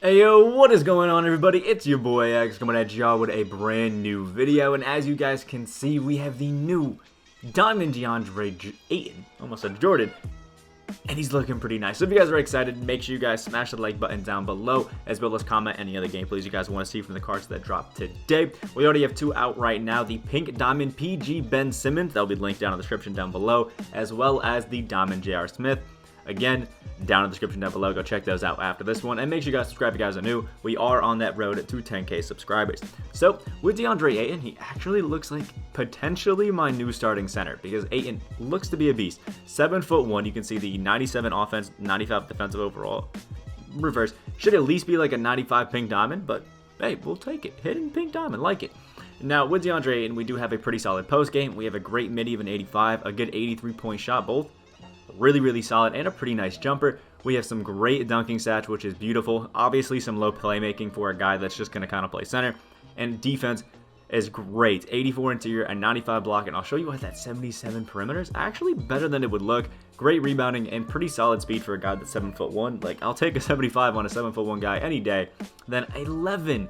Hey yo, what is going on everybody? It's your boy X coming at y'all with a brand new video, and as you guys can see, we have the new Diamond Deandre Ayton, almost a Jordan, and he's looking pretty nice. So if you guys are excited, make sure you guys smash the like button down below, as well as comment any other gameplays you guys want to see from the cards that dropped today. We already have two out right now, the Pink Diamond PG Ben Simmons, that'll be linked down in the description down below, as well as the Diamond J.R. Smith. Again, down in the description down below, go check those out after this one, and make sure you guys subscribe if you guys are new. We are on that road to 10k subscribers. So with Deandre Ayton, he actually looks like potentially my new starting center, because Ayton looks to be a beast. 7'1", you can see the 97 offense, 95 defensive overall. Reverse should at least be like a 95 pink diamond, but hey, we'll take it. Hidden pink diamond, like it. Now with Deandre Ayton, we do have a pretty solid post game. We have a great midi of an 85, a good 83-point shot, both really solid, and a pretty nice jumper. We have some great dunking stats, which is beautiful. Obviously some low playmaking for a guy that's just going to kind of play center, and defense is great. 84 interior and 95 block, and I'll show you why that 77 perimeter is actually better than it would look. Great rebounding and pretty solid speed for a guy that's 7'1". Like, I'll take a 75 on a 7'1" guy any day. Then 11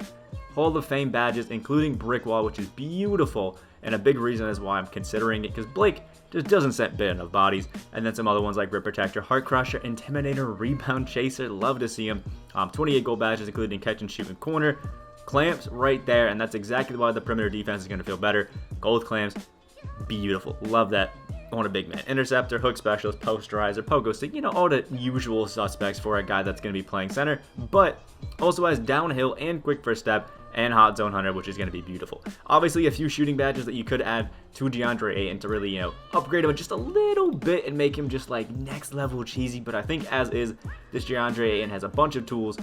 Hall of Fame badges, including brick wall, which is beautiful, and a big reason is why I'm considering it, because Blake just doesn't set big enough bodies. And then some other ones like Grip Protector, Heart Crusher, Intimidator, Rebound Chaser, love to see him. 28 gold badges, including catch and shoot and corner. Clamps right there, and that's exactly why the perimeter defense is going to feel better. Gold clamps, beautiful, love that on a big man. Interceptor, hook specialist, posterizer, pogo stick, you know, all the usual suspects for a guy that's going to be playing center, but also has downhill and quick first step, and hot zone hunter, which is going to be beautiful. Obviously a few shooting badges that you could add to Deandre Ayton to really, upgrade him just a little bit and make him just like next level cheesy, but I think as is, this Deandre Ayton has a bunch of tools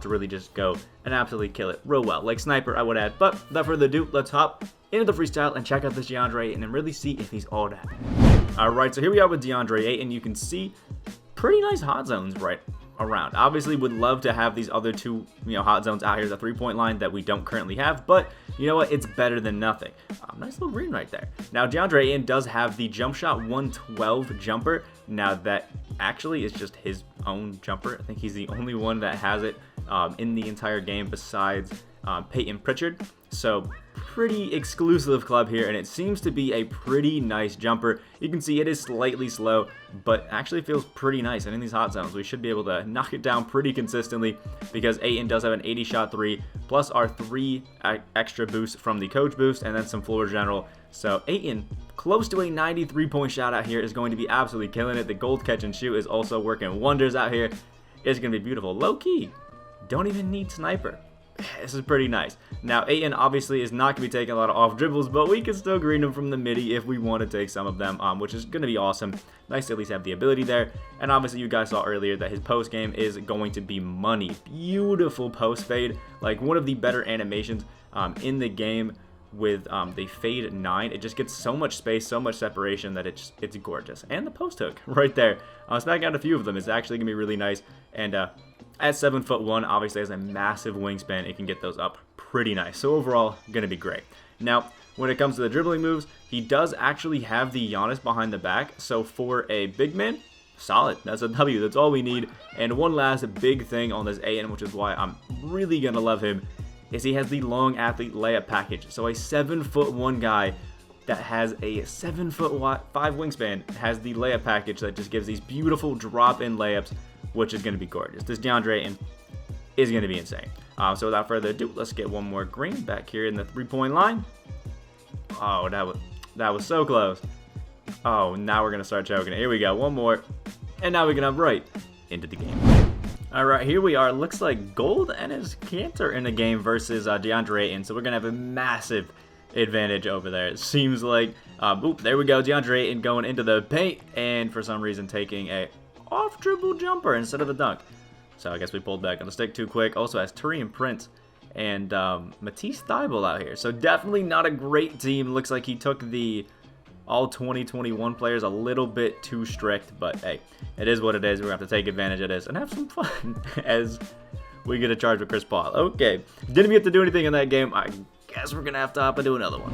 to really just go and absolutely kill it real well. Like sniper, I would add. But without further ado, let's hop into the freestyle and check out this Deandre Ayton and really see if he's all that. Alright, so here we are with Deandre Ayton. You can see pretty nice hot zones right around. Obviously would love to have these other two hot zones out here, the 3-point line that we don't currently have, but you know what, it's better than nothing. Nice little green right there. Now Deandre Ayton does have the jump shot 112 jumper. Now that actually is just his own jumper. I think he's the only one that has it in the entire game besides Peyton Pritchard. So pretty exclusive club here, and it seems to be a pretty nice jumper. You can see it is slightly slow, but actually feels pretty nice. And in these hot zones, we should be able to knock it down pretty consistently, because Ayton does have an 80 shot 3 plus our 3 extra boosts from the coach boost, and then some floor general. So Ayton, close to a 93-point shot out here, is going to be absolutely killing it. The gold catch and shoot is also working wonders out here. It's going to be beautiful. Low key, don't even need sniper. This is pretty nice. Now, Ayton obviously is not going to be taking a lot of off dribbles, but we can still green him from the midi if we want to take some of them, which is going to be awesome. Nice to at least have the ability there. And obviously, you guys saw earlier that his post game is going to be money. Beautiful post fade, like one of the better animations in the game with the fade 9. It just gets so much space, so much separation that it's gorgeous. And the post hook right there. Smacking out a few of them is actually going to be really nice. And at 7'1", obviously has a massive wingspan. It can get those up pretty nice. So overall, going to be great. Now, when it comes to the dribbling moves, he does actually have the Giannis behind the back. So for a big man, solid. That's a W. That's all we need. And one last big thing on this Ayton, which is why I'm really going to love him, is he has the long athlete layup package. So a 7'1" guy that has a 7'5" wingspan has the layup package that just gives these beautiful drop-in layups, which is going to be gorgeous. This Deandre Ayton is going to be insane. So without further ado, let's get one more green back here in the 3-point line. Oh, that was so close. Oh, now we're going to start choking it. Here we go. One more. And now we can hop right into the game. Alright, here we are. Looks like Gold and his Cantor in the game versus Deandre Ayton. So we're going to have a massive advantage over there. It seems like, oop, there we go. Deandre Ayton going into the paint, and for some reason taking a off dribble jumper instead of a dunk. So I guess we pulled back on the stick too quick. Also has Turian Prince and Matisse Thybulle out here. So definitely not a great team. Looks like he took the all 2021 players a little bit too strict, but hey, it is what it is. We're gonna have to take advantage of this and have some fun as we get a charge with Chris Paul. Okay, didn't get to do anything in that game. I guess we're gonna have to hop and do another one.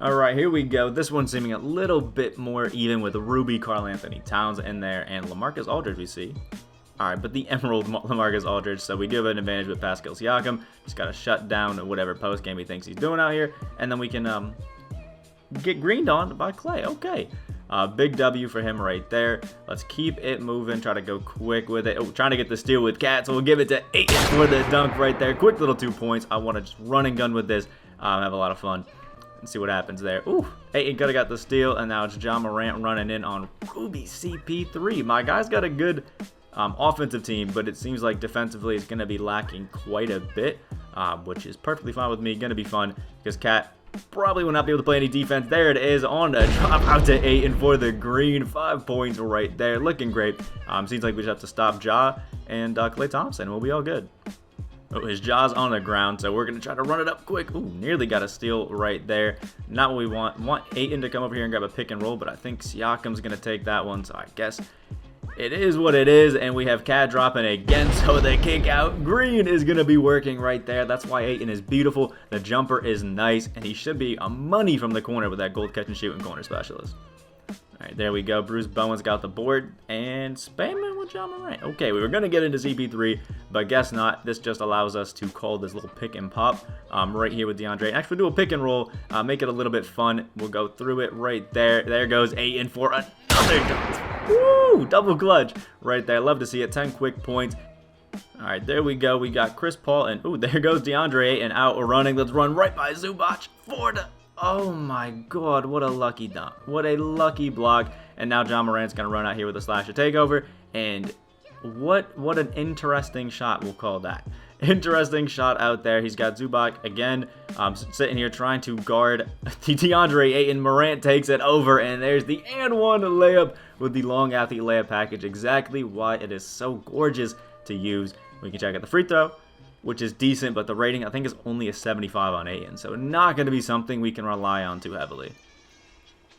Alright, here we go. This one's seeming a little bit more even with Ruby, Karl Anthony Towns in there, and LaMarcus Aldridge we see. Alright, but the Emerald LaMarcus Aldridge, so we do have an advantage with Pascal Siakam. Just got to shut down whatever post game he thinks he's doing out here, and then we can get greened on by Clay. Okay. Big W for him right there. Let's keep it moving. Try to go quick with it. Oh, trying to get the steal with Cat, so we'll give it to Ayton for the dunk right there. Quick little 2 points. I want to just run and gun with this. Have a lot of fun and see what happens there. Ooh, Ayton could have got the steal, and now it's Ja Morant running in on Ruby CP3. My guy's got a good offensive team, but it seems like defensively is going to be lacking quite a bit, which is perfectly fine with me. Going to be fun because Cat probably will not be able to play any defense. There it is on the drop out to Ayton for the green. 5 points right there. Looking great. Seems like we just have to stop Ja and Klay Thompson. We'll be all good. Oh, his Ja's on the ground, so we're going to try to run it up quick. Ooh, nearly got a steal right there. Not what we want. Want Ayton to come over here and grab a pick and roll, but I think Siakam's going to take that one, so I guess it is what it is, and we have Cat dropping again, so the kick out green is going to be working right there. That's why Ayton is beautiful. The jumper is nice, and he should be a money from the corner with that gold catch and shoot and corner specialist. All right, there we go. Bruce Bowen's got the board, and spamming with Ja Morant. Okay, we were going to get into CP3, but guess not. This just allows us to call this little pick and pop right here with Deandre. Actually, do a pick and roll, make it a little bit fun. We'll go through it right there. There goes Ayton for another dunk. Woo! Double clutch right there. Love to see it. 10 quick points. All right, there we go. We got Chris Paul, and ooh, there goes Deandre Ayton out running. Let's run right by Zubac for the... Oh my God, what a lucky dunk. What a lucky block. And now Ja Morant's going to run out here with a slasher takeover. And what an interesting shot, we'll call that. Interesting shot out there. He's got Zubac again sitting here trying to guard Deandre Ayton. Morant takes it over, and there's the and one layup with the long athlete layup package. Exactly why it is so gorgeous to use. We can check out the free throw, which is decent, but the rating I think is only a 75 on Ayton, so not going to be something we can rely on too heavily.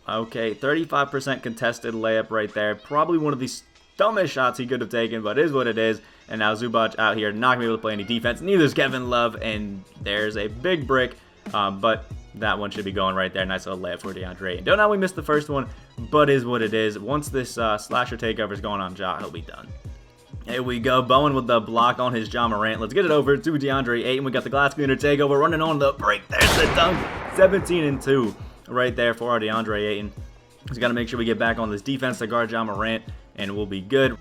Okay, 35% contested layup right there. Probably one of the dumbest shots he could have taken, but it is what it is. And now Zubac out here not going to be able to play any defense. Neither is Kevin Love, and there's a big brick, but that one should be going right there. Nice little layup for Deandre Ayton. Don't know we missed the first one, but is what it is. Once this slasher takeover is going on Ja, he'll be done. Here we go. Bowen with the block on his Ja Morant. Let's get it over to Deandre Ayton. We got the glass cleaner takeover running on the break. There's the dunk. 17-2 right there for our Deandre Ayton. He's got to make sure we get back on this defense to guard Ja Morant, and we'll be good.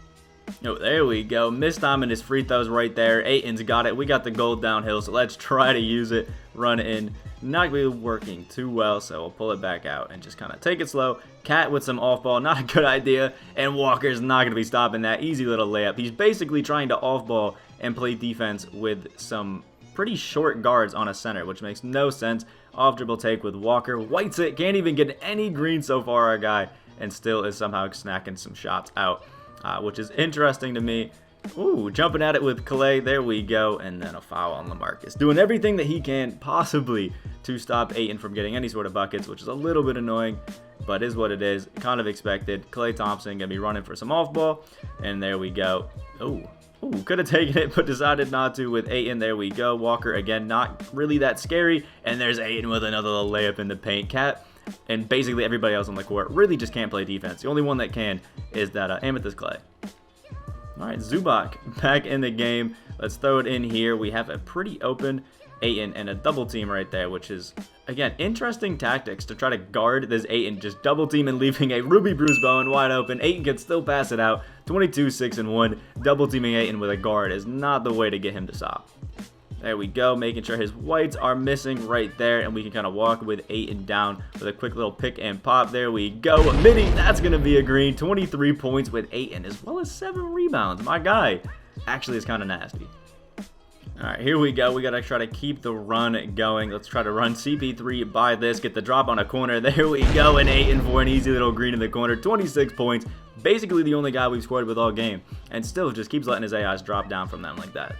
Oh, there we go. Missed time in his free throws right there. Ayton's got it. We got the gold downhill, so let's try to use it. Run in. Not really working too well, so we'll pull it back out and just kind of take it slow. Cat with some off ball, not a good idea, and Walker's not going to be stopping that. Easy little layup. He's basically trying to off ball and play defense with some pretty short guards on a center, which makes no sense. Off dribble take with Walker. Whites it. Can't even get any green so far, our guy, and still is somehow snacking some shots out, which is interesting to me. Ooh, jumping at it with Clay. There we go. And then a foul on LaMarcus. Doing everything that he can possibly to stop Ayton from getting any sort of buckets, which is a little bit annoying, but is what it is. Kind of expected. Klay Thompson going to be running for some off ball. And there we go. Ooh, could have taken it, but decided not to with Ayton. There we go. Walker again, not really that scary. And there's Ayton with another little layup in the paint. Cat and basically everybody else on the court really just can't play defense. The only one that can is that Amethyst Clay. All right, Zubac back in the game. Let's throw it in here. We have a pretty open Ayton and a double team right there, which is, again, interesting tactics to try to guard this Ayton, just double team and leaving a Ruby Bruce Bowen wide open. Ayton can still pass it out. 22-6-1. Double teaming Ayton with a guard is not the way to get him to stop. There we go, making sure his whites are missing right there, and we can kind of walk with Ayton down with a quick little pick and pop. There we go. Midi, that's going to be a green. 23 points with Ayton, as well as 7 rebounds. My guy actually is kind of nasty. All right, here we go. We got to try to keep the run going. Let's try to run CP3 by this. Get the drop on a corner. There we go, and Ayton for an easy little green in the corner. 26 points. Basically the only guy we've scored with all game, and still just keeps letting his AIs drop down from them like that.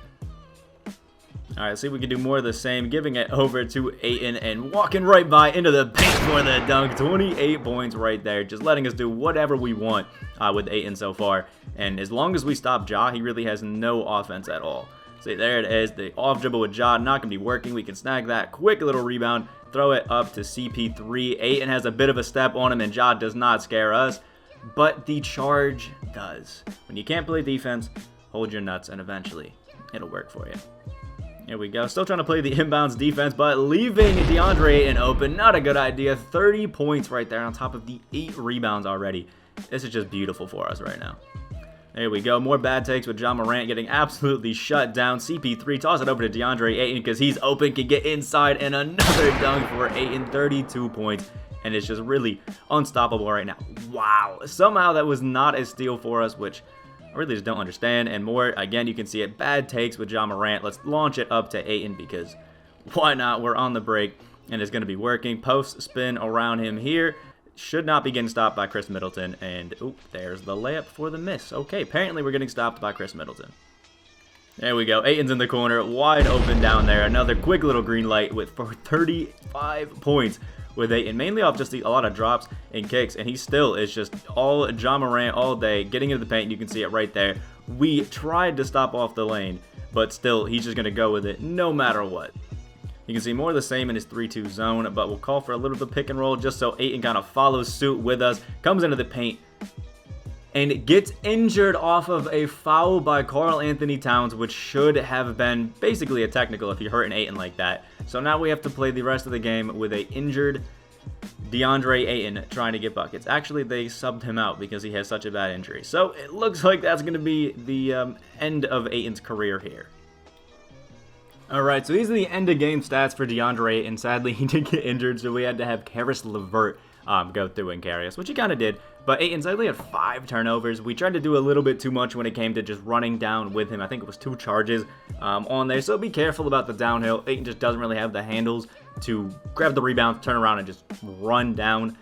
All right, see if we can do more of the same. Giving it over to Ayton and walking right by into the paint for the dunk. 28 points right there. Just letting us do whatever we want with Ayton so far. And as long as we stop Ja, he really has no offense at all. See, there it is. The off dribble with Ja, not going to be working. We can snag that. Quick little rebound. Throw it up to CP3. Ayton has a bit of a step on him, and Ja does not scare us. But the charge does. When you can't play defense, hold your nuts, and eventually it'll work for you. Here we go. Still trying to play the inbounds defense, but leaving Deandre Ayton open. Not a good idea. 30 points right there on top of the 8 rebounds already. This is just beautiful for us right now. There we go. More bad takes with Ja Morant getting absolutely shut down. CP3 toss it over to Deandre Ayton because he's open, can get inside, and another dunk for Ayton. 32 points, and it's just really unstoppable right now. Wow. Somehow that was not a steal for us, which I really just don't understand. And more, again, you can see it. Bad takes with Ja Morant. Let's launch it up to Ayton because why not? We're on the break, and it's going to be working. Post spin around him here. Should not be getting stopped by Chris Middleton. And, oop, there's the layup for the miss. Okay, apparently we're getting stopped by Chris Middleton. There we go. Ayton's in the corner. Wide open down there. Another quick little green light for 35 points with Ayton. Mainly off just a lot of drops and kicks. And he still is just all Ja Morant all day. Getting into the paint. You can see it right there. We tried to stop off the lane. But still, he's just going to go with it no matter what. You can see more of the same in his 3-2 zone, but we'll call for a little bit of pick and roll just so Ayton kind of follows suit with us, comes into the paint, and gets injured off of a foul by Karl Anthony Towns, which should have been basically a technical if you hurt an Ayton like that. So now we have to play the rest of the game with a injured Deandre Ayton trying to get buckets. Actually, they subbed him out because he has such a bad injury. So it looks like that's going to be the end of Ayton's career here. Alright, so these are the end-of-game stats for Deandre, and sadly he did get injured, so we had to have Karis LeVert go through and carry us, which he kind of did. But Ayton sadly had 5 turnovers. We tried to do a little bit too much when it came to just running down with him. I think it was 2 charges on there, so be careful about the downhill. Ayton just doesn't really have the handles to grab the rebound, turn around, and just run down.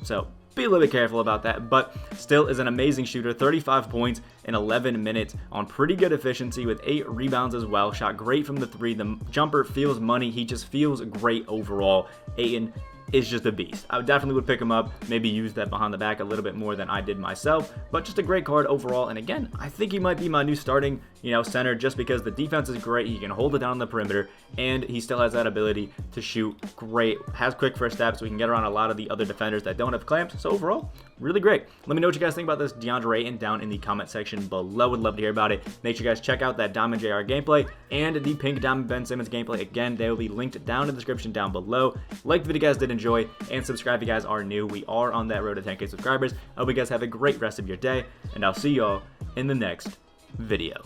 So be a little bit careful about that, but still is an amazing shooter. 35 points in 11 minutes on pretty good efficiency with 8 rebounds as well. Shot great from the 3. The jumper feels money. He just feels great overall. Ayton is just a beast. I definitely would pick him up, maybe use that behind the back a little bit more than I did myself, but just a great card overall. And again, I think he might be my new starting, center just because the defense is great. He can hold it down on the perimeter, and he still has that ability to shoot great. Has quick first steps, so we can get around a lot of the other defenders that don't have clamps. So overall, really great. Let me know what you guys think about this Deandre Ayton down in the comment section below. Would love to hear about it. Make sure you guys check out that Diamond JR gameplay and the Pink Diamond Ben Simmons gameplay. Again, they will be linked down in the description down below. Like the video, guys did enjoy, and subscribe if you guys are new. We are on that road to 10K subscribers. I hope you guys have a great rest of your day, and I'll see y'all in the next video.